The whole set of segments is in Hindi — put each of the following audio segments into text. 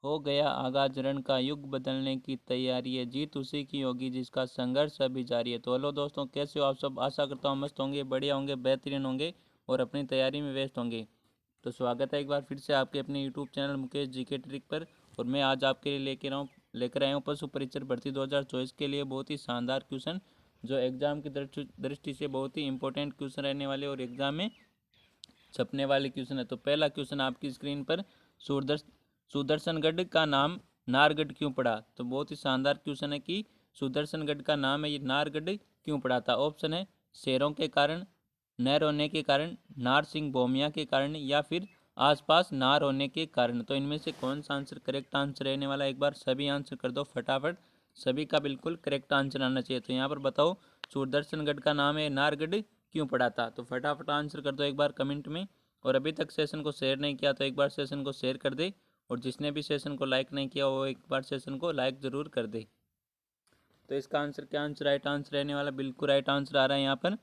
हो गया आगाज रण का, युग बदलने की तैयारी है, जीत उसी की होगी जिसका संघर्ष अभी जारी है। तो हेलो दोस्तों, कैसे हो आप सब? आशा करता हूँ मस्त होंगे, बढ़िया होंगे, बेहतरीन होंगे और अपनी तैयारी में व्यस्त होंगे। तो स्वागत है एक बार फिर से आपके अपने YouTube channel Mukesh GK trick पर। और मैं आज आपके लिए लेकर आया हूँ पशु परीक्षण भर्ती 2024 के लिए बहुत ही शानदार क्वेश्चन, जो एग्जाम की दृष्टि से बहुत ही इंपॉर्टेंट क्वेश्चन रहने वाले और एग्जाम में छपने वाले क्वेश्चन है। तो पहला क्वेश्चन आपकी स्क्रीन पर, सुदर्शनगढ़ का नाम नारगढ़ क्यों पड़ा? तो बहुत ही शानदार क्वेश्चन है कि सुदर्शनगढ़ का नाम है ये नारगढ़ क्यों पड़ा था। ऑप्शन है शेरों के कारण, नहर होने के कारण, नार सिंह भौमिया के कारण, या फिर आसपास नार होने के कारण। तो इनमें से कौन सा आंसर करेक्ट आंसर रहने वाला है? एक बार सभी आंसर कर दो फटाफट, सभी का बिल्कुल करेक्ट आंसर आना चाहिए। तो यहाँ पर बताओ सुदर्शनगढ़ का नाम है नारगढ़ क्यों पड़ा था? तो फटाफट आंसर कर दो एक बार कमेंट में। और अभी तक सेशन को शेयर नहीं किया तो एक बार सेशन को शेयर कर दे, और जिसने भी सेशन को लाइक नहीं किया वो एक बार सेशन को लाइक ज़रूर कर दे। तो इसका आंसर क्या आंसर राइट आंसर रहने वाला? बिल्कुल राइट आंसर आ रहा है यहाँ पर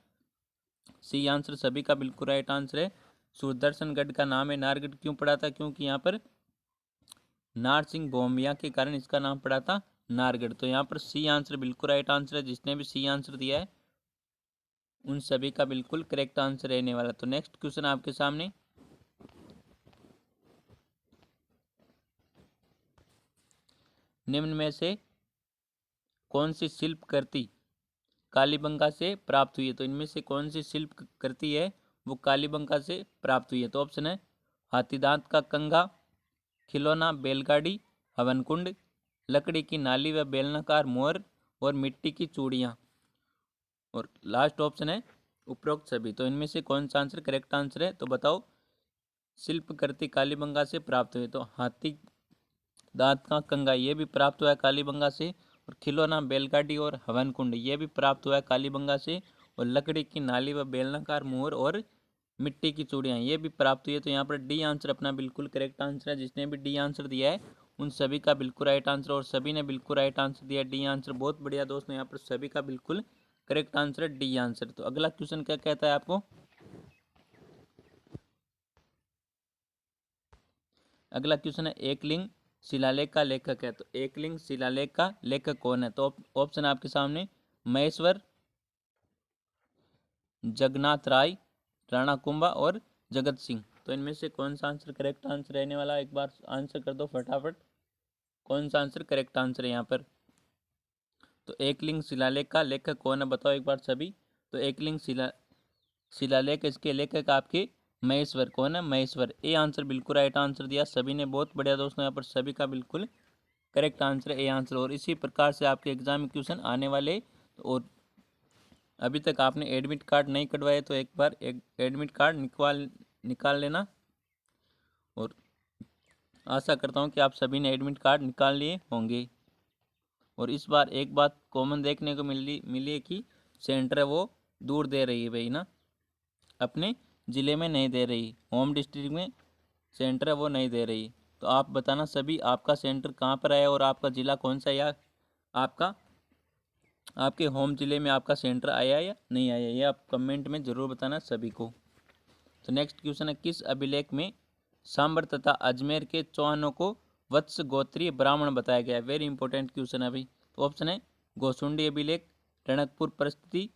सी आंसर, सभी का बिल्कुल राइट आंसर है। सुदर्शनगढ़ का नाम है नारगढ़ क्यों पड़ा था? क्योंकि यहाँ पर नार सिंह भौमिया के कारण इसका नाम पड़ा था नारगढ़। तो यहाँ पर सी आंसर बिल्कुल राइट आंसर है। जिसने भी सी आंसर दिया है उन सभी का बिल्कुल करेक्ट आंसर रहने वाला। तो नेक्स्ट क्वेश्चन आपके सामने, निम्न में से कौन सी शिल्प कृति कालीबंगा से प्राप्त हुई है? तो इनमें से कौन सी शिल्प कृति है वो कालीबंगा से प्राप्त हुई है? तो ऑप्शन है हाथीदांत का कंगा, खिलौना बैलगाड़ी, हवन कुंड, लकड़ी की नाली व बेलनाकार मोहर, और मिट्टी की चूड़ियाँ। और लास्ट ऑप्शन है उपरोक्त सभी। तो इनमें से कौन सा आंसर करेक्ट आंसर है? तो बताओ शिल्प कृति कालीबंगा से प्राप्त हुई। तो हाथी दांत का कंगा ये भी प्राप्त हुआ है कालीबंगा से, और खिलौना बैलगाड़ी और हवन कुंड ये भी प्राप्त हुआ है कालीबंगा से, और लकड़ी की नाली व बेलनाकार मोहर और मिट्टी की चूड़ियाँ ये भी प्राप्त हुई है। तो यहाँ पर डी आंसर अपना बिल्कुल करेक्ट आंसर है। जिसने भी डी आंसर दिया है उन सभी का बिल्कुल राइट आंसर, और सभी ने बिल्कुल राइट आंसर दिया डी आंसर। बहुत बढ़िया दोस्तों, यहाँ पर सभी का बिल्कुल करेक्ट आंसर है डी आंसर। तो अगला क्वेश्चन क्या कहता है आपको? अगला क्वेश्चन है एकलिंग शिलालेख का लेखक है। तो एकलिंग शिलालेख का लेखक कौन है? तो ऑप्शन आपके सामने महेश्वर, जगन्नाथ राय, राणा कुंभा और जगत सिंह। तो इनमें से कौन सा आंसर करेक्ट आंसर रहने वाला है? एक बार आंसर कर दो फटाफट, कौन सा आंसर करेक्ट आंसर है यहाँ पर? तो एकलिंग शिलालेख का लेखक कौन है बताओ एक बार सभी। तो एकलिंग शिलालेख इसके लेखक आपके महेश्वर। कौन है? महेश्वर। ए आंसर बिल्कुल राइट आंसर दिया सभी ने, बहुत बढ़िया दोस्तों, यहाँ पर सभी का बिल्कुल करेक्ट आंसर है ए आंसर। और इसी प्रकार से आपके एग्जाम में क्वेश्चन आने वाले। और अभी तक आपने एडमिट कार्ड नहीं कटवाए तो एक बार एडमिट कार्ड निकाल लेना। और आशा करता हूँ कि आप सभी ने एडमिट कार्ड निकाल लिए होंगे। और इस बार एक बात कॉमन देखने को मिली है कि सेंटर है वो दूर दे रही है भाई ना, अपने ज़िले में नहीं दे रही, होम डिस्ट्रिक्ट में सेंटर है वो नहीं दे रही। तो आप बताना सभी आपका सेंटर कहाँ पर आया और आपका ज़िला कौन सा है, या आपका आपके होम ज़िले में आपका सेंटर आया या नहीं आया, ये आप कमेंट में ज़रूर बताना सभी को। तो नेक्स्ट क्वेश्चन है, किस अभिलेख में सांबर तथा अजमेर के चौहानों को वत्स गोत्रीय ब्राह्मण बताया गया है? वेरी इंपॉर्टेंट क्वेश्चन है भाई। तो ऑप्शन है गोसुंडी अभिलेख, टणकपुर परिस्थिति,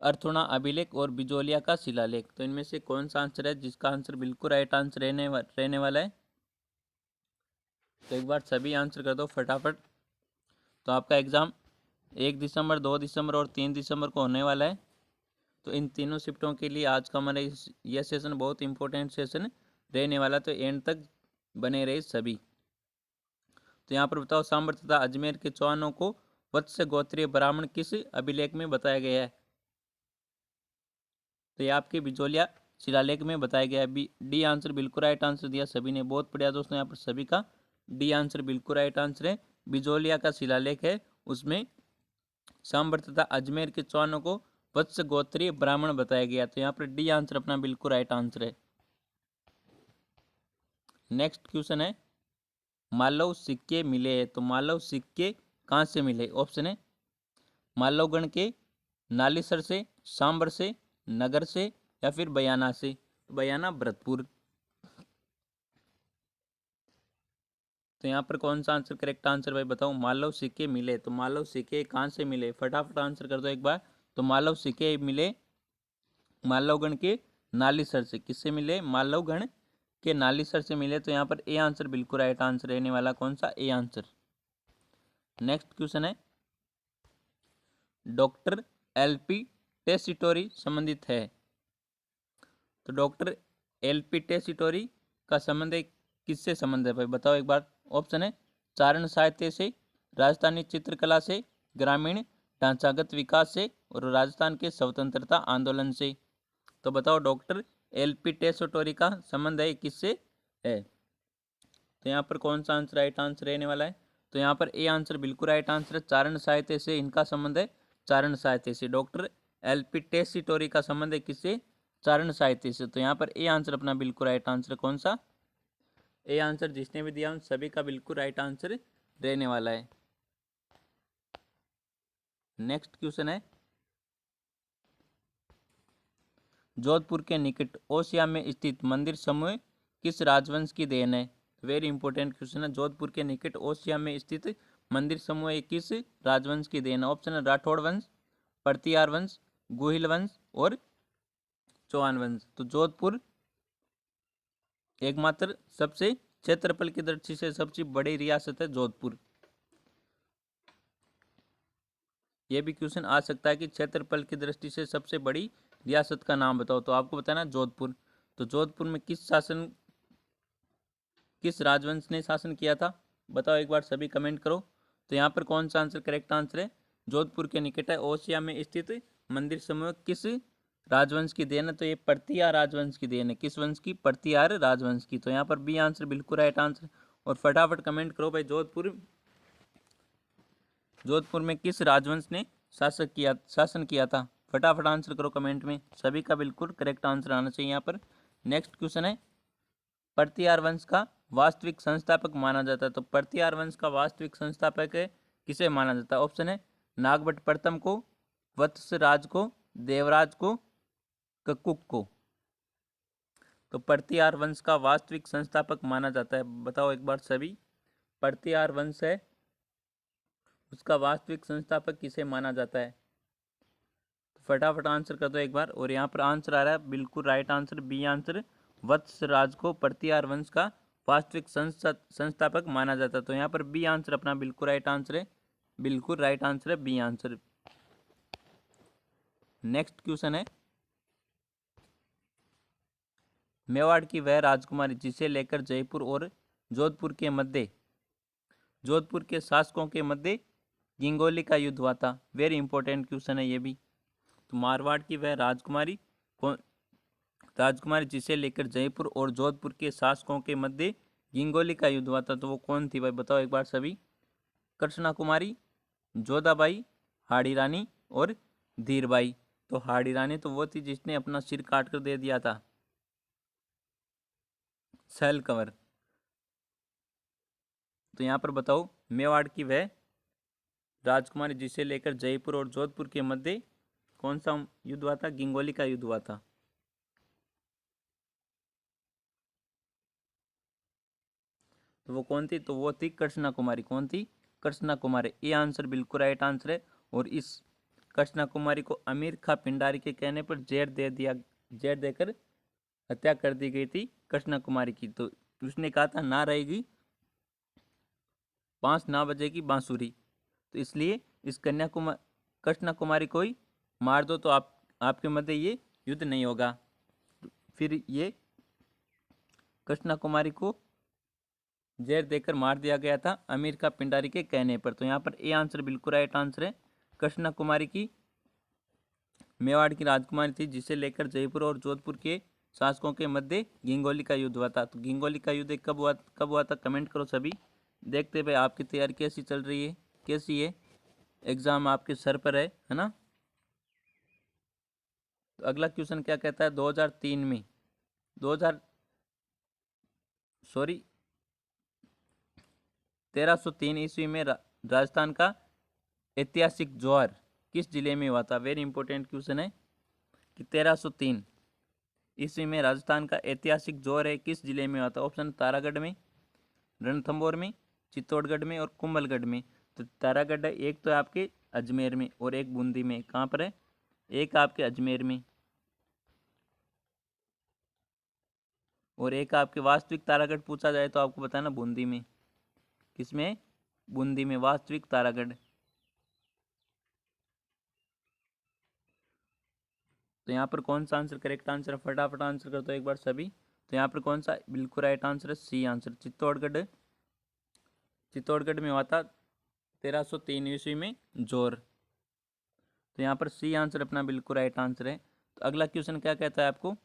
अर्थुणा अभिलेख और बिजोलिया का शिलालेख। तो इनमें से कौन सा आंसर है जिसका आंसर बिल्कुल राइट आंसर रहने वाला है? तो एक बार सभी आंसर कर दो फटाफट। तो आपका एग्ज़ाम 1 दिसंबर, 2 दिसंबर और 3 दिसंबर को होने वाला है। तो इन तीनों शिफ्टों के लिए आज का हमारा यह सेशन बहुत इंपॉर्टेंट सेशन रहने वाला, तो एंड तक बने रहे सभी। तो यहाँ पर बताओ सांबर तथा अजमेर के चौहानों को वत्स गोत्रीय ब्राह्मण किस अभिलेख में बताया गया है? तो ये आपके बिजोलिया शिलालेख में बताया गया है। डी आंसर बिल्कुल राइट आंसर दिया सभी ने, बहुत बढ़िया दोस्तों, यहाँ पर सभी का डी आंसर बिल्कुल राइट आंसर है। बिजोलिया का शिलालेख है, उसमें सांबर तथा अजमेर के चौहानों को वत्स गोत्रीय ब्राह्मण बताया गया। तो यहाँ पर डी आंसर अपना बिल्कुल राइट आंसर है। नेक्स्ट क्वेश्चन है, मालव सिक्के मिले हैं। तो मालव सिक्के कहाँ से मिले? ऑप्शन है मालवगढ़ के, नालीसर से, सांबर से, नगर से, या फिर बयाना से। बयाना भरतपुर। तो यहाँ पर कौन सा आंसर करेक्ट आंसर भाई बताओ। मालव सिक्के मिले, तो मालव सिक्के कहाँ से मिले, फटाफट आंसर कर दो एक बार। तो मालव सिक्के मिले मालवगण के नालीसर से। किससे मिले, मालवगण के नालीसर से मिले। तो यहाँ पर ए आंसर बिल्कुल राइट आंसर रहने वाला कौन सा, ए आंसर। नेक्स्ट क्वेश्चन है, डॉक्टर एलपी टेसीटोरी संबंधित है। तो डॉक्टर एलपी टेसीटोरी का संबंध किससे संबंध है भाई बताओ एक बार। ऑप्शन है चारण साहित्य से, राजस्थानी चित्रकला से, ग्रामीण ढांचागत विकास से और राजस्थान के स्वतंत्रता आंदोलन से। तो बताओ डॉक्टर एलपी टेसीटोरी का संबंध है किससे है। तो यहाँ पर कौन सा आंसर राइट आंसर रहने वाला है। तो यहाँ पर ए आंसर बिल्कुल राइट आंसर है, चारण साहित्य से इनका संबंध है, चारण साहित्य से। डॉक्टर एलपी टेसीटोरी का संबंध है किससे, चारण साहित्य से। तो यहाँ पर ए आंसर अपना बिल्कुल राइट आंसर कौन सा, ए आंसर जिसने भी दिया उन सभी का बिल्कुल राइट आंसर रहने वाला है। नेक्स्ट क्वेश्चन है, जोधपुर के निकट ओसिया में स्थित मंदिर समूह किस राजवंश की देन है। वेरी इंपॉर्टेंट क्वेश्चन है, जोधपुर के निकट ओसिया में स्थित मंदिर समूह किस राजवंश की देन है। ऑप्शन है राठौड़ वंश, परतियार वंश, गुहिल वंश और चौहान वंश। तो जोधपुर एकमात्र सबसे क्षेत्रफल की दृष्टि से सबसे बड़ी रियासत है जोधपुर। यह भी क्वेश्चन आ सकता है कि क्षेत्रफल की दृष्टि से सबसे बड़ी रियासत का नाम बताओ। तो आपको बताना जोधपुर। तो जोधपुर में किस राजवंश ने शासन किया था बताओ एक बार, सभी कमेंट करो। तो यहाँ पर कौन सा आंसर करेक्ट आंसर है, जोधपुर के निकट है ओसिया में स्थित मंदिर समूह किस राजवंश की देन है। तो ये परतियार राजवंश की देन है। किस वंश की, परतियार राजवंश की। तो यहाँ पर बी आंसर बिल्कुल राइट आंसर। और फटाफट कमेंट करो भाई, जोधपुर में किस राजवंश ने शासन किया था। फटाफट आंसर करो कमेंट में, सभी का बिल्कुल करेक्ट आंसर आना चाहिए यहाँ पर। नेक्स्ट क्वेश्चन है, परतियार वंश का वास्तविक संस्थापक माना जाता है। तो परतियार वंश का वास्तविक संस्थापक किसे माना जाता है। ऑप्शन है नागभट्ट प्रथम को, वत्सराज को, देवराज को, कक्कुक को। तो परतियार वंश का वास्तविक संस्थापक माना जाता है, बताओ एक बार सभी। परतियार वंश है उसका वास्तविक संस्थापक किसे माना जाता है। तो फटाफट आंसर कर दो एक बार। और यहाँ पर आंसर आ रहा है बिल्कुल right answer, B answer, Vatsraj को परतियार वंश का वास्तविक संस्थापक माना जाता है। तो यहाँ पर बी आंसर अपना बिल्कुल राइट आंसर है, बिल्कुल राइट आंसर है बी आंसर। नेक्स्ट क्वेश्चन है, मेवाड़ की वह राजकुमारी जिसे लेकर जयपुर और जोधपुर के शासकों के मध्य गिंगोली का युद्ध हुआ था। वेरी इंपॉर्टेंट क्वेश्चन है ये भी। तो मारवाड़ की वह राजकुमारी जिसे लेकर जयपुर और जोधपुर के शासकों के मध्य गिंगोली का युद्ध हुआ था, तो वो कौन थी भाई बताओ एक बार सभी। कृष्णा कुमारी, जोधाबाई, हाड़ी रानी और धीरबाई। तो हाड़ी रानी तो वो थी जिसने अपना सिर काट कर दे दिया था, सहल कंवर। तो यहाँ पर बताओ मेवाड़ की वह राजकुमारी जिसे लेकर जयपुर और जोधपुर के मध्य कौन सा युद्ध हुआ था, गिंगोली का युद्ध हुआ था। तो वो कौन थी, तो वो थी कृष्णा कुमारी। कौन थी, कृष्णा कुमारी। ये आंसर बिल्कुल राइट आंसर है। और इस कृष्णा कुमारी को अमीर खां पिंडारी के कहने पर जेर देकर हत्या कर दी गई थी कृष्णा कुमारी की। तो उसने कहा था ना रहेगी 5 ना बजेगी बांसुरी। तो इसलिए इस कृष्णा कुमारी को ही मार दो तो आपके मध्य ये युद्ध नहीं होगा। फिर ये कृष्णा कुमारी को जहर देकर मार दिया गया था अमीर खां पिंडारी के कहने पर। तो यहाँ पर ए आंसर बिल्कुल राइट आंसर है। कृष्णा कुमारी की मेवाड़ की राजकुमारी थी जिसे लेकर जयपुर और जोधपुर के शासकों के मध्य गिंगोली का युद्ध हुआ था। तो गिंगोली का युद्ध कब हुआ था कमेंट करो सभी। देखते भाई आपकी तैयारी कैसी चल रही है, कैसी है, एग्जाम आपके सर पर है ना। तो अगला क्वेश्चन क्या कहता है, 2003 में 1303 ईस्वी में राजस्थान का ऐतिहासिक ज्वार किस जिले में हुआ था। वेरी इंपॉर्टेंट क्वेश्चन है कि 1303 ईस्वी में राजस्थान का ऐतिहासिक ज्वार है किस जिले में हुआ था। ऑप्शन तारागढ़ में, रणथंभौर में, चित्तौड़गढ़ में और कुंभलगढ़ में। तो तारागढ़ है एक तो आपके अजमेर में और एक बूंदी में। कहाँ पर है? एक आपके अजमेर में और एक आपके वास्तविक तारागढ़ पूछा जाए तो आपको बताना बूंदी में। किसमें? बूंदी में वास्तविक तारागढ़। तो यहाँ पर कौन सा आंसर करेक्ट आंसर है? फटाफट आंसर कर दो एक बार सभी। तो यहाँ पर कौन सा बिल्कुल राइट आंसर है? C answer. चित्तौड़गढ़, चित्तौड़गढ़ में हुआ था 1303 ईस्वी में जोर। तो यहाँ पर सी आंसर अपना बिल्कुल राइट आंसर है। तो अगला क्वेश्चन क्या कहता है आपको?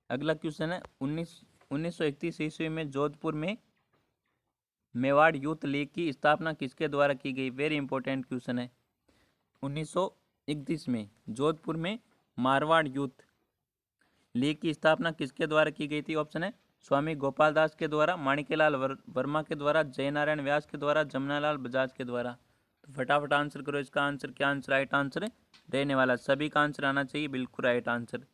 अगला क्वेश्चन है 1931 ईस्वी में जोधपुर में मेवाड़ यूथ लीग की स्थापना किसके द्वारा की गई? वेरी इंपॉर्टेंट क्वेश्चन है। 1931 में जोधपुर में मारवाड़ यूथ लीग की स्थापना किसके द्वारा की गई थी? ऑप्शन है स्वामी गोपाल दास के द्वारा, माणिक्यलाल वर्मा के द्वारा, जयनारायण व्यास के द्वारा, जमुनालाल बजाज के द्वारा। तो फटाफट आंसर करो इसका आंसर क्या आंसर राइट आंसर रहने वाला? सभी का आंसर आना चाहिए बिल्कुल राइट आंसर।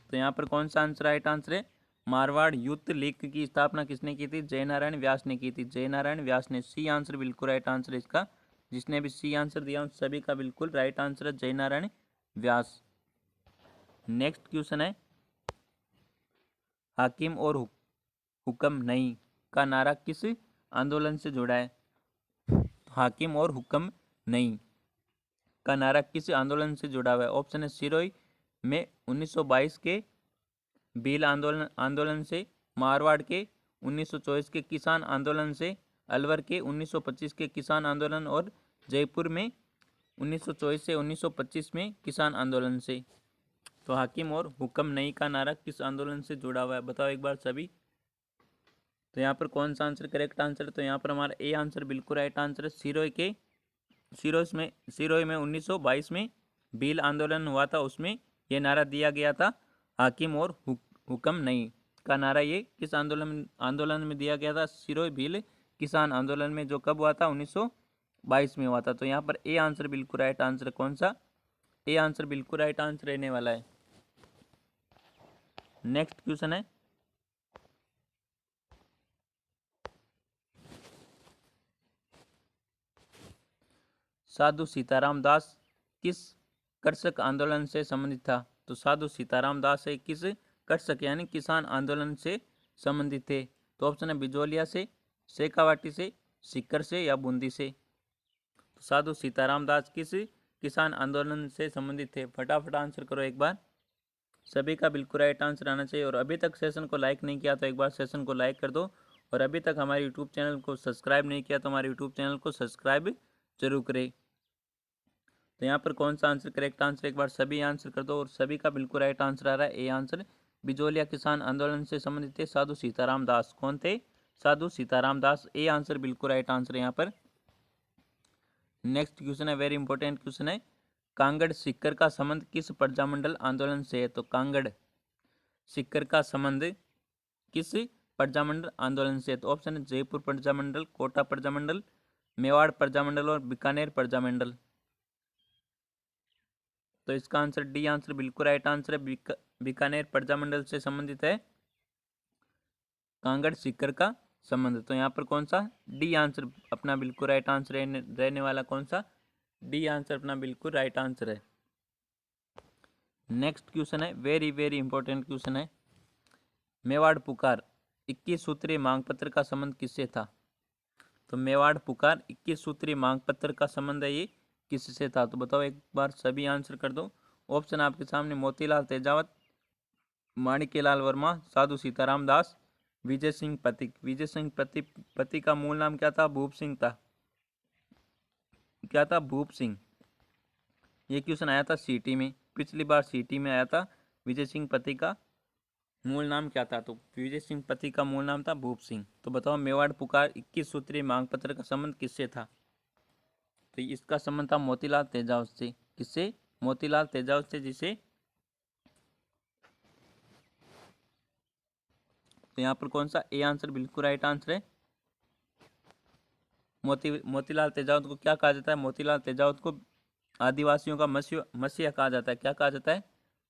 तो यहाँ पर कौन सा आंसर राइट आंसर है? मारवाड़ यूथ लीग की स्थापना किसने की थी? जयनारायण व्यास ने की थी। जयनारायण व्यास ने। सी आंसर बिल्कुल राइट आंसर है इसका। जिसने भी सी आंसर दिया उन सभी का बिल्कुल राइट आंसर है जयनारायण व्यास। नेक्स्ट क्वेश्चन है हाकिम और हुक्म नहीं का नारा किस आंदोलन से जुड़ा है? हाकिम और हुक्म नहीं का नारा किस आंदोलन से जुड़ा हुआ है? ऑप्शन है सिरोही में 1922 के भील आंदोलन से, मारवाड़ के 1924 के किसान आंदोलन से, अलवर के 1925 के किसान आंदोलन और जयपुर में 1924 से 1925 में किसान आंदोलन से। तो हाकिम और हुक्म नहीं का नारा किस आंदोलन से जुड़ा हुआ है? बताओ एक बार सभी। तो यहाँ पर कौन सा आंसर करेक्ट आंसर है? तो यहाँ पर हमारा ए आंसर बिल्कुल राइट आंसर है। सिरोही में 1922 में भील आंदोलन हुआ था, उसमें यह नारा दिया गया था हाकिम और हुक्म नहीं का नारा। ये किस आंदोलन में दिया गया था? सिरोही भील किसान आंदोलन में, जो कब हुआ था? 1922 में हुआ था। तो यहाँ पर ए आंसर बिल्कुल राइट आंसर कौन सा? ए आंसर बिल्कुल राइट आंसर रहने वाला है। नेक्स्ट क्वेश्चन है साधु सीताराम दास किस कृषक आंदोलन से संबंधित था? तो साधु सीताराम दास है किस कृषक यानी किसान आंदोलन से संबंधित थे? तो ऑप्शन है बिजोलिया से, शेखावाटी से, सीकर से या बूंदी से। तो साधु सीताराम दास किस किसान आंदोलन से संबंधित थे? फटाफट आंसर करो एक बार। सभी का बिल्कुल राइट आंसर आना चाहिए। और अभी तक सेशन को लाइक नहीं किया तो एक बार सेशन को लाइक कर दो। और अभी तक हमारे यूट्यूब चैनल को सब्सक्राइब नहीं किया तो हमारे यूट्यूब चैनल को सब्सक्राइब जरूर करें। तो यहाँ पर कौन सा आंसर करेक्ट आंसर? एक बार सभी आंसर कर दो। और सभी का बिल्कुल राइट आंसर आ रहा है ए आंसर। बिजोलिया किसान आंदोलन से संबंधित थे साधु सीताराम दास। कौन थे? साधु सीताराम दास। ए आंसर बिल्कुल राइट आंसर है यहाँ पर। नेक्स्ट क्वेश्चन है वेरी इंपॉर्टेंट क्वेश्चन है कांगड़ सिक्कर का संबंध किस प्रजामंडल आंदोलन से है? तो कांगड़ सिक्कर का संबंध किस प्रजामंडल आंदोलन से है? तो ऑप्शन है जयपुर प्रजामंडल, कोटा प्रजामंडल, मेवाड़ प्रजामंडल और बीकानेर प्रजामंडल। तो इसका आंसर डी आंसर बिल्कुल राइट आंसर है। बीकानेर प्रजामंडल से संबंधित है कांगड़ सिक्कर का संबंध। तो यहाँ पर कौन सा? डी आंसर अपना बिल्कुल राइट आंसर रहने वाला कौन सा? डी आंसर अपना बिल्कुल राइट आंसर है। नेक्स्ट क्वेश्चन है वेरी वेरी इंपॉर्टेंट क्वेश्चन है मेवाड़ पुकार 21 सूत्रीय मांग पत्र का संबंध किससे था? तो मेवाड़ पुकार 21 सूत्रीय मांग पत्र का संबंध है ये किससे था? तो बताओ एक बार सभी आंसर कर दो। ऑप्शन आपके सामने मोतीलाल तेजावत, माणिक्यलाल वर्मा, साधु सीताराम दास, विजय सिंह पथिक। विजय सिंह पथिक का मूल नाम क्या था? भूप सिंह था। क्या था? भूप सिंह। ये क्वेश्चन आया था सीटी में, पिछली बार सीटी में आया था। विजय सिंह पथिक का मूल नाम क्या था? तो विजय सिंह पथिक का मूल नाम था भूप सिंह। तो बताओ मेवाड़ पुकार 21 सूत्रीय मांग पत्र का संबंध किससे था? तो इसका संबंध था मोतीलाल तेजावत से। किससे? मोतीलाल तेजावत से, जिसे तो यहाँ पर कौन सा? ए आंसर बिल्कुल राइट आंसर है। मोतीलाल तेजावत को क्या कहा जाता है? मोतीलाल तेजावत को आदिवासियों का मसीहा कहा जाता है। क्या कहा जाता है?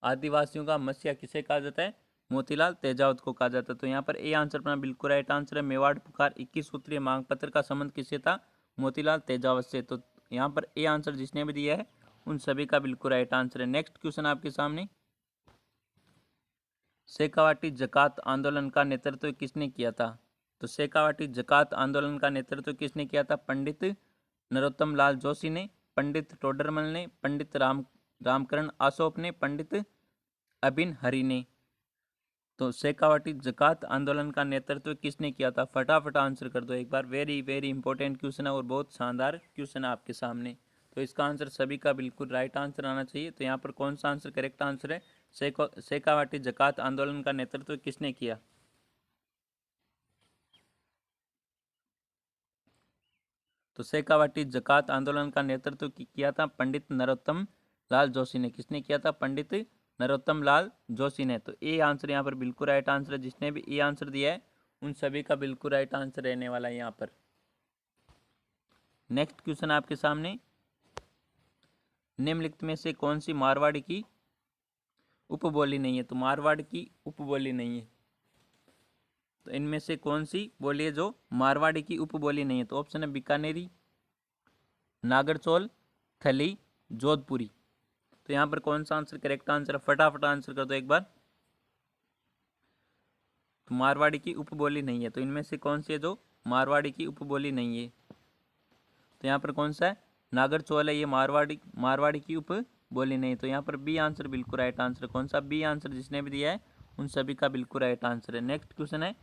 आदिवासियों का मसीहा किसे कहा जाता है? मोतीलाल तेजावत को कहा जाता है। तो यहाँ पर ए आंसर अपना बिल्कुल राइट आंसर है। मेवाड़ पुकार 21 सूत्रीय मांग पत्र का संबंध किससे था? मोतीलाल तेजावत से। तो यहाँ पर ए आंसर जिसने भी दिया है उन सभी का बिल्कुल राइट आंसर है। नेक्स्ट क्वेश्चन आपके सामने, शेखावाटी जकात आंदोलन का नेतृत्व किसने किया था? तो शेखावाटी जकात आंदोलन का नेतृत्व किसने किया था? पंडित नरोत्तम लाल जोशी ने, पंडित टोडरमल ने, पंडित रामकरण आसोप ने, पंडित अबिन हरि ने। तो शेखावाटी जकात आंदोलन का नेतृत्व किसने किया था? फटाफट आंसर कर दो एक बार। वेरी वेरी इंपॉर्टेंट क्वेश्चन है और बहुत शानदार क्वेश्चन है आपके सामने। तो इसका आंसर सभी का बिल्कुल राइट आंसर आना चाहिए। तो यहाँ पर कौन सा आंसर करेक्ट आंसर है? शेखावाटी जकात आंदोलन का नेतृत्व किसने किया? तो शेखावाटी जकात आंदोलन का नेतृत्व किया था पंडित नरोत्तम लाल जोशी ने। किसने किया था? पंडित नरोत्तम लाल जोशी ने। तो ए आंसर यहाँ पर बिल्कुल राइट आंसर है। जिसने भी ए आंसर दिया है उन सभी का बिल्कुल राइट आंसर रहने वाला है यहाँ पर। नेक्स्ट क्वेश्चन आपके सामने, निम्नलिखित में से कौन सी मारवाड़ी की उपबोली नहीं है? तो मारवाड़ की उपबोली नहीं है, तो इनमें से कौन सी बोली है जो मारवाड़ी की उपबोली नहीं है? तो ऑप्शन है बीकानेरी, नागरचौल, थली, जोधपुरी। तो यहाँ पर कौन सा आंसर करेक्ट आंसर है? फटाफट आंसर कर दो एक बार। तो मारवाड़ी की उपबोली नहीं है, तो इनमें से कौन सी है जो मारवाड़ी की उपबोली नहीं है? तो यहाँ पर कौन सा है? नागरचौल है, ये मारवाड़ी की उपबोली नहीं। तो यहाँ पर बी आंसर बिल्कुल राइट आंसर। कौन सा? बी आंसर जिसने भी दिया है उन सभी का बिल्कुल राइट आंसर है। नेक्स्ट क्वेश्चन है,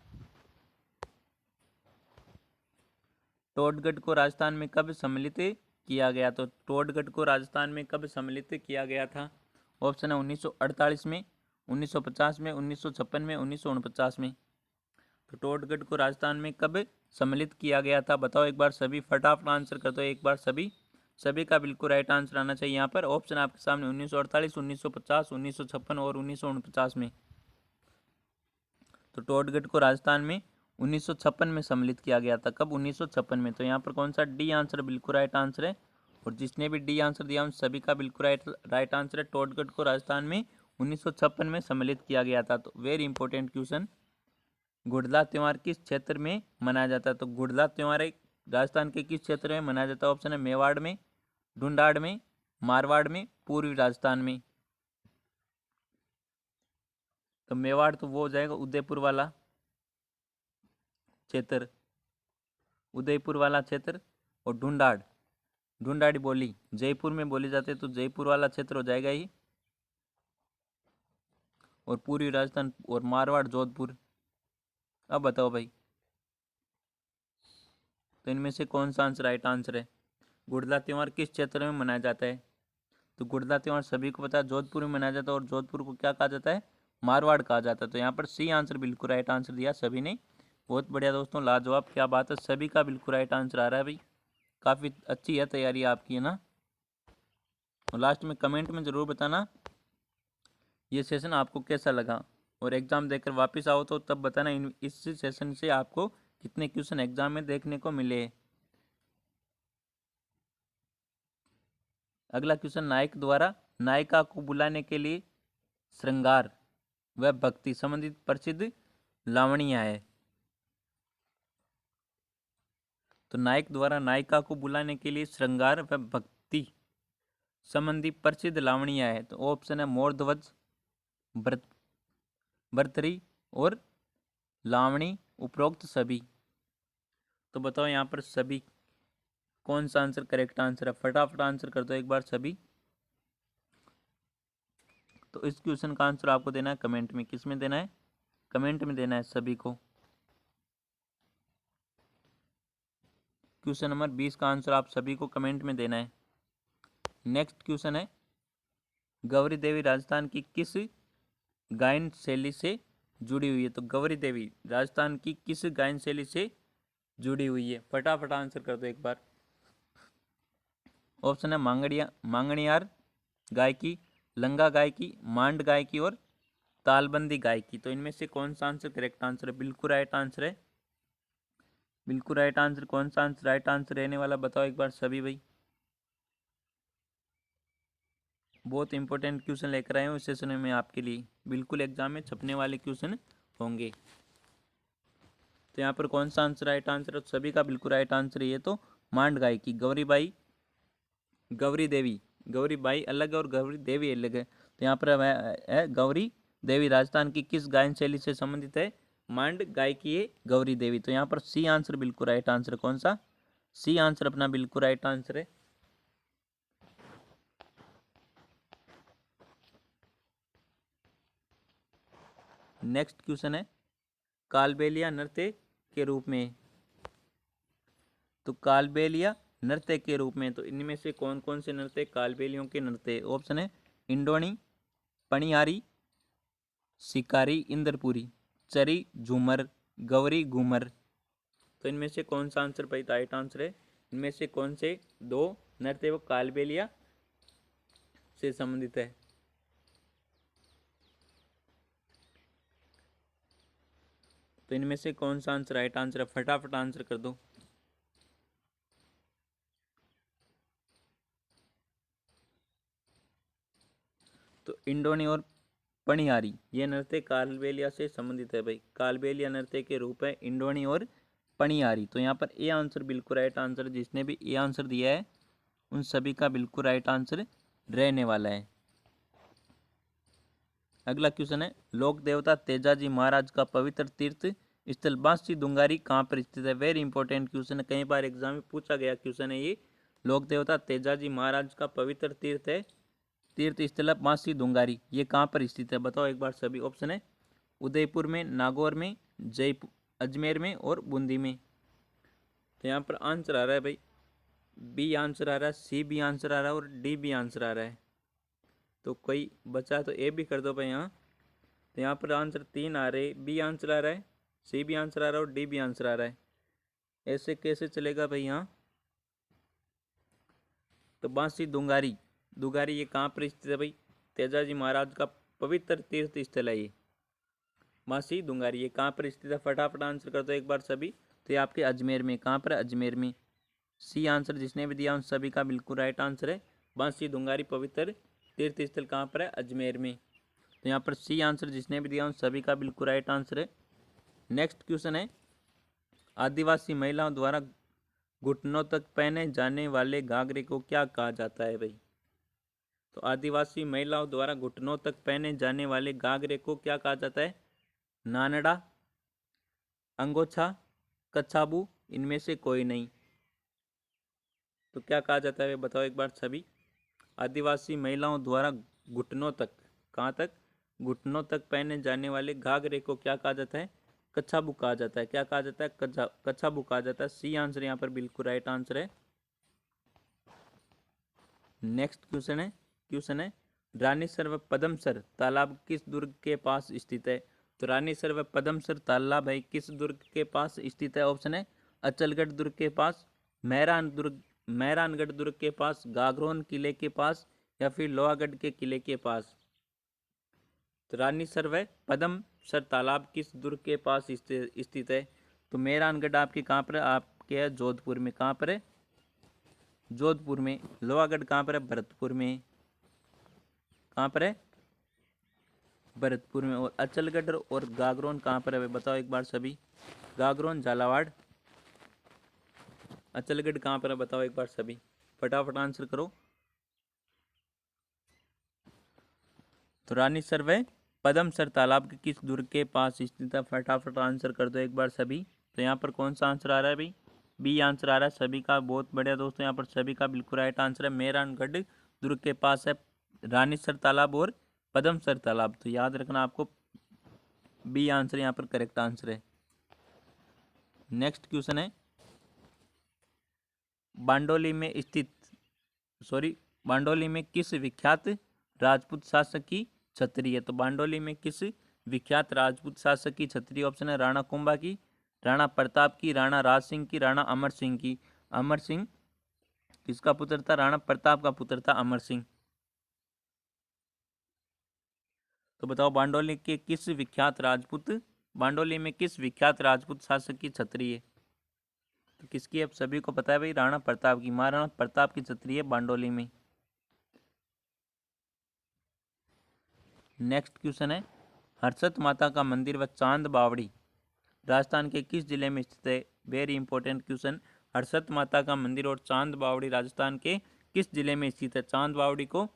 टोडगढ़ को राजस्थान में कब सम्मिलित किया गया? तो टोडगढ़ को राजस्थान में कब सम्मिलित किया गया था? ऑप्शन है 1948 में, 1950 में, 1956 में, 1949 में। तो टोडगढ़ को राजस्थान में कब सम्मिलित किया गया था? बताओ एक बार सभी, फटाफट आंसर कर दो एक बार सभी। सभी का बिल्कुल राइट आंसर आना चाहिए यहाँ पर। ऑप्शन आपके सामने 1948, 1950, 1956 और 1949 में। तो टोडगढ़ को राजस्थान में 1956 में सम्मिलित किया गया था। कब? 1956 में। तो यहाँ पर कौन सा? डी आंसर बिल्कुल राइट आंसर है। और जिसने भी डी आंसर दिया उन सभी का बिल्कुल राइट आंसर है। टोडगढ़ को राजस्थान में 1956 में सम्मिलित किया गया था। तो वेरी इंपॉर्टेंट क्वेश्चन, गुड़ला त्यौहार किस क्षेत्र में मनाया जाता है? तो गुड़ला त्यौहार राजस्थान के किस क्षेत्र में मनाया जाता है? ऑप्शन है मेवाड़ में, ढूंढाड़ में, मारवाड़ में, पूर्वी राजस्थान में। तो मेवाड़ तो वो हो जाएगा उदयपुर वाला क्षेत्र, उदयपुर वाला क्षेत्र। और ढूंढाड़ी बोली जयपुर में बोली जाती है, तो जयपुर वाला क्षेत्र हो जाएगा ही। और पूर्वी राजस्थान और मारवाड़ जोधपुर। अब बताओ भाई, तो इनमें से कौन सा आंसर राइट आंसर है? गुड़ला त्यौहार किस क्षेत्र में मनाया जाता है? तो गुड़ला त्यौहार सभी को पता है जोधपुर में मनाया जाता है। और जोधपुर को क्या कहा जाता है? मारवाड़ कहा जाता है। तो यहाँ पर सी आंसर बिल्कुल राइट आंसर दिया सभी ने। बहुत बढ़िया दोस्तों, लाजवाब, क्या बात है, सभी का बिल्कुल राइट आंसर आ रहा है भाई। काफ़ी अच्छी है तैयारी आपकी, है ना। और लास्ट में कमेंट में ज़रूर बताना ये सेशन आपको कैसा लगा। और एग्ज़ाम देकर वापस आओ तो तब बताना इस सेशन से आपको कितने क्वेश्चन एग्जाम में देखने को मिले। अगला क्वेश्चन, नायक द्वारा नायिका को बुलाने के लिए श्रृंगार व भक्ति संबंधित प्रसिद्ध लावणियाँ है। तो नायक द्वारा नायिका को बुलाने के लिए श्रृंगार व भक्ति संबंधी प्रसिद्ध लावणियाँ है। तो ऑप्शन है मोर ध्वज, भर्तरी और लावणी, उपरोक्त सभी। तो बताओ यहाँ पर सभी कौन सा आंसर करेक्ट आंसर है? फटाफट आंसर कर दो एक बार सभी। तो इस क्वेश्चन का आंसर आपको देना है कमेंट में। किस में देना है? कमेंट में देना है सभी को। क्वेश्चन नंबर 20 का आंसर आप सभी को कमेंट में देना है। नेक्स्ट क्वेश्चन है, गौरी देवी राजस्थान की किस गायन शैली से जुड़ी हुई है? तो गौरी देवी राजस्थान की किस गायन शैली से जुड़ी हुई है? फटाफट आंसर कर दो एक बार। ऑप्शन है मांगणियार गायकी, लंगा गायकी, मांड गायकी और तालबंदी गायकी। तो इनमें से कौन सा आंसर करेक्ट आंसर है? बिल्कुल राइट आंसर है बिल्कुल राइट आंसर। कौन सा आंसर राइट आंसर रहने वाला बताओ एक बार सभी भाई। बहुत इंपॉर्टेंट क्वेश्चन लेकर आए हूँ इस सेशन में आपके लिए, बिल्कुल एग्जाम में छपने वाले क्वेश्चन होंगे। तो यहाँ पर कौन सा आंसर राइट आंसर है? सभी का बिल्कुल राइट आंसर है ये तो, मांड गाय की गौरीबाई, गौरी देवी, गौरी बाई अलग है और गौरी देवी अलग है। तो यहाँ पर है गौरी देवी राजस्थान की किस गायन शैली से संबंधित है? मांड गाय की है गौरी देवी। तो यहाँ पर सी आंसर बिल्कुल राइट आंसर। कौन सा? सी आंसर अपना बिल्कुल राइट आंसर है। नेक्स्ट क्वेश्चन है कालबेलिया नृत्य के रूप में। तो कालबेलिया नृत्य के रूप में, तो इनमें से कौन कौन से नृत्य कालबेलियों के नृत्य? ऑप्शन है इंडोनी, पणियारी, शिकारी, इंद्रपुरी, चरी, झूमर, गौरी घूमर। तो इनमें से कौन सा आंसर भाई राइट आंसर है? इनमें से कौन से दो नृत्य वो कालबेलिया से संबंधित है? तो इनमें से कौन सा आंसर राइट आंसर है? फटाफट आंसर कर दो। तो इंडोनी और पणियारी ये नृत्य कालबेलिया से संबंधित है भाई। कालबेलिया नृत्य के रूप है इंडोनी और पणियारी। तो यहाँ पर ए आंसर बिल्कुल राइट आंसर। जिसने भी ए आंसर दिया है उन सभी का बिल्कुल राइट आंसर रहने वाला है। अगला क्वेश्चन है लोक देवता तेजाजी महाराज का पवित्र तीर्थ स्थल बांसी दुंगारी कहाँ पर स्थित है? वेरी इंपॉर्टेंट क्वेश्चन है, कई बार एग्जाम में पूछा गया क्वेश्चन है ये। लोक देवता तेजाजी महाराज का पवित्र तीर्थ है, तीर्थ स्थल बांसी दुंगारी, ये कहाँ पर स्थित है बताओ एक बार सभी। ऑप्शन है उदयपुर में, नागौर में, जयपुर, अजमेर में और बूंदी में। तो यहाँ पर आंसर आ रहा है भाई बी आंसर आ रहा है, सी भी आंसर आ रहा है और डी भी आंसर आ रहा है। तो कोई बचा तो ए भी कर दो भाई यहाँ। तो यहाँ पर आंसर तीन आ रहे, बी आंसर आ रहा है, सी भी आंसर आ रहा है और डी भी आंसर आ रहा है। ऐसे कैसे चलेगा भाई यहाँ? तो बांसी दुंगारी, दुंगारी ये कहाँ पर स्थित है भाई? तेजाजी महाराज का पवित्र तीर्थ स्थल है ये बांसी दुंगारी। ये कहाँ पर स्थित है? फटाफट आंसर कर दो एक बार सभी। तो ये आपके अजमेर में। कहाँ पर? अजमेर में। सी आंसर जिसने भी दिया उन सभी का बिल्कुल राइट आंसर है। बांसी दुंगारी पवित्र तीर्थ स्थल कहाँ पर है? अजमेर में। तो यहाँ पर सी आंसर जिसने भी दिया उन सभी का बिल्कुल राइट आंसर है। नेक्स्ट क्वेश्चन है आदिवासी महिलाओं द्वारा घुटनों तक पहने जाने वाले घाघरे को क्या कहा जाता है भाई? तो आदिवासी महिलाओं द्वारा घुटनों तक पहने जाने वाले घाघरे को क्या कहा जाता है? नानड़ा, अंगोछा, कच्छाबू, इनमें से कोई नहीं। तो क्या कहा जाता है बताओ एक बार सभी। आदिवासी महिलाओं द्वारा घुटनों तक, कहाँ तक? घुटनों तक पहने जाने वाले घाघरे को क्या कहा जाता है? कच्छाबू कहा जाता है। क्या कहा जाता है? कच्छाबू कहा जाता है। सी आंसर यहाँ पर बिल्कुल राइट आंसर है। नेक्स्ट क्वेश्चन है रानी सर व पदमसर तालाब किस दुर्ग के पास स्थित है? तो रानी सर व पदमसर तालाब है किस दुर्ग के पास स्थित है? ऑप्शन है अचलगढ़ दुर्ग के पास, मेहरानगढ़ दुर्ग के पास, गागरोन किले के पास या फिर लोहागढ़ के किले के पास। तो रानी सर व पदमसर तालाब किस दुर्ग के पास स्थित है? तो मेहरानगढ़ आपके कहाँ पर है? आपके है जोधपुर में। कहाँ पर है? जोधपुर में। लोहागढ़ कहाँ पर है? भरतपुर में। कहाँ पर है? भरतपुर में। और अचलगढ़ और गागरोन कहाँ पर है बताओ एक बार सभी। गागरोन झालावाड़, अचलगढ़ कहाँ पर है बताओ एक बार सभी। फटाफट आंसर करो। तो रानी सरवे पदमसर तालाब के किस दुर्ग के पास स्थित है? फटाफट आंसर कर दो एक बार सभी। तो यहाँ पर कौन सा आंसर आ रहा है भाई? बी आंसर आ रहा है सभी का। बहुत बढ़िया दोस्तों, यहाँ पर सभी का बिल्कुल राइट आंसर है। मेहरानगढ़ दुर्ग के पास है रानीसर तालाब और पदमसर तालाब। तो याद रखना आपको बी आंसर यहाँ पर करेक्ट आंसर है। नेक्स्ट क्वेश्चन है बांडोली में स्थित बांडोली में किस विख्यात राजपूत शासक की छतरी है? तो बांडोली में किस विख्यात राजपूत शासक की छतरी? ऑप्शन है राणा कुंभा की, राणा प्रताप की, राणा राज सिंह की, राणा अमर सिंह की। अमर सिंह किसका पुत्र था? राणा प्रताप का पुत्र था अमर सिंह। तो बताओ बांडोली में किस विख्यात राजपूत शासक की छतरी है? तो किसकी है? सभी को पता है भाई, राणा प्रताप की। महाराणा प्रताप की छतरी है बांडोली में। नेक्स्ट क्वेश्चन है, हर्षद माता का मंदिर व चांद बावड़ी राजस्थान के किस जिले में स्थित है? Very important question. हर्षद माता का मंदिर और चांद बावड़ी राजस्थान के किस जिले में स्थित है? चांद बावड़ी को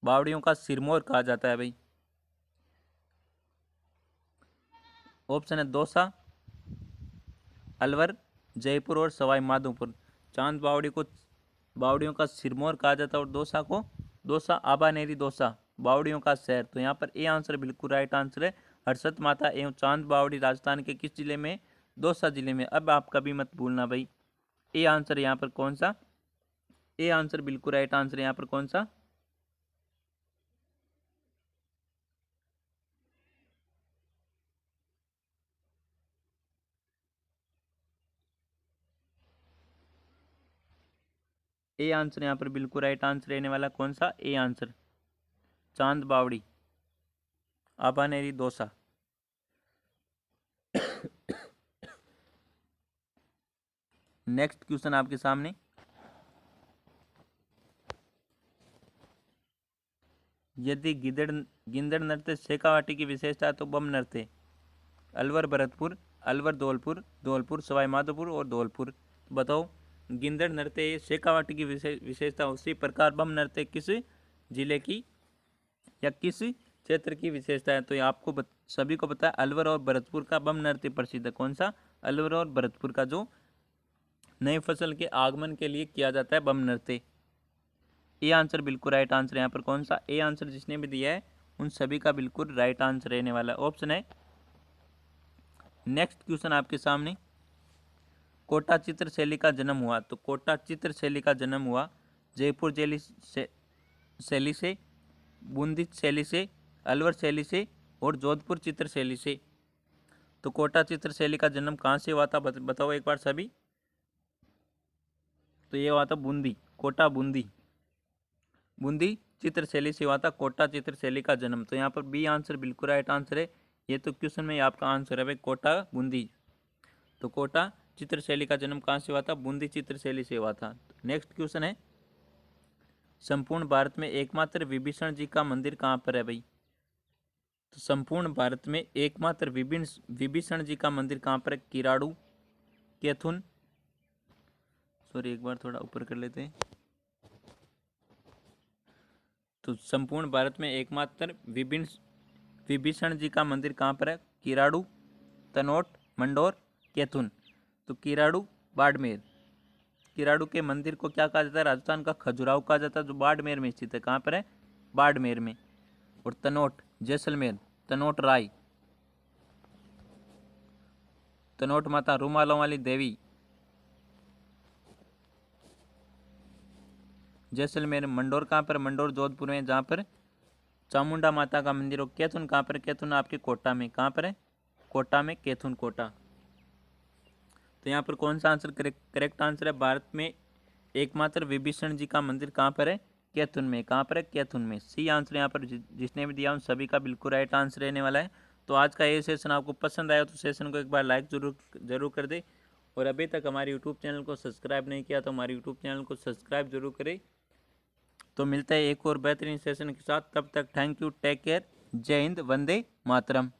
बावड़ियों का सिरमौर कहा जाता है भाई। ऑप्शन है दौसा, अलवर, जयपुर और सवाई माधोपुर। चांद बावड़ी को बावड़ियों का सिरमौर कहा जाता है और दौसा को दौसा आबानेरी दौसा बावड़ियों का शहर। तो यहाँ पर ए आंसर बिल्कुल राइट आंसर है। हर्षद माता एवं चांद बावड़ी राजस्थान के किस जिले में? दौसा जिले में। अब आप कभी मत भूलना भाई, ए आंसर यहाँ पर कौन सा? ए आंसर बिल्कुल राइट आंसर यहाँ पर कौन सा? ए आंसर यहाँ पर बिल्कुल राइट आंसर रहने वाला कौन सा? ए आंसर चांद बावड़ी आबानेरी दौसा। नेक्स्ट क्वेश्चन आपके सामने, यदि गिंदड़ नृत्य शेखावाटी की विशेषता है तो बम नृत्य। अलवर भरतपुर, अलवर धौलपुर, धौलपुर सवाई माधोपुर और धौलपुर। बताओ, गिंदड़ नृत्य शेखावाटी की विशेषता, उसी प्रकार बम नृत्य किस जिले की या किस क्षेत्र की विशेषता है? तो ये आपको सभी को पता है, अलवर और भरतपुर का बम नृत्य प्रसिद्ध है। कौन सा? अलवर और भरतपुर का, जो नई फसल के आगमन के लिए किया जाता है बम नृत्य। ए आंसर बिल्कुल राइट आंसर यहाँ पर कौन सा? ए आंसर जिसने भी दिया है उन सभी का बिल्कुल राइट आंसर रहने वाला ऑप्शन है। नेक्स्ट क्वेश्चन आपके सामने, कोटा चित्र शैली का जन्म हुआ। तो कोटा चित्र शैली का जन्म हुआ जयपुर शैली से, बूंदी शैली से, अलवर शैली से और जोधपुर चित्र शैली से। तो कोटा चित्र शैली का जन्म कहाँ से हुआ था? बताओ एक बार सभी। तो ये हुआ था बूंदी, कोटा बूंदी चित्र शैली से हुआ था कोटा चित्र शैली का जन्म। तो यहाँ पर बी आंसर बिल्कुल राइट आंसर है। ये तो क्वेश्चन में आपका आंसर है भाई, कोटा बूंदी। तो कोटा चित्र शैली का जन्म कहाँ से हुआ था? बूंदी चित्र शैली से हुआ था। नेक्स्ट क्वेश्चन है, संपूर्ण भारत में एकमात्र विभीषण जी का मंदिर कहाँ पर है भाई? तो संपूर्ण भारत में एकमात्र विभीषण जी का मंदिर कहाँ पर है? किराड़ू, कैथुन, सॉरी एक बार थोड़ा ऊपर कर लेते हैं। तो संपूर्ण भारत में एकमात्र विभीषण जी का मंदिर कहाँ पर है? किराड़ू, तनोट, मंडोर, कैथुन। तो किराड़ू बाड़मेर, किराड़ू के मंदिर को क्या कहा जाता है? राजस्थान का खजुराहो कहा जाता है, जो बाड़मेर में स्थित है। कहाँ पर है? बाड़मेर में। और तनोट जैसलमेर, तनोट राय, तनोट माता रूमालों वाली देवी जैसलमेर। मंडोर कहाँ पर? मंडोर जोधपुर में, जहाँ पर चामुंडा माता का मंदिर हो। कैथुन कहाँ पर? कैथुन आपके कोटा में। कहाँ पर है? कोटा में, कैथुन कोटा। तो यहाँ पर कौन सा आंसर करेक्ट आंसर है? भारत में एकमात्र विभीषण जी का मंदिर कहाँ पर है? कैथुन में। कहाँ पर है? कैथुन में। सी आंसर यहाँ पर जिसने भी दिया उन सभी का बिल्कुल राइट आंसर रहने वाला है। तो आज का ये सेशन आपको पसंद आया तो सेशन को एक बार लाइक जरूर कर दे, और अभी तक हमारे यूट्यूब चैनल को सब्सक्राइब नहीं किया तो हमारे यूट्यूब चैनल को सब्सक्राइब जरूर करें। तो मिलता है एक और बेहतरीन सेशन के साथ, तब तक थैंक यू, टेक केयर, जय हिंद, वंदे मातरम।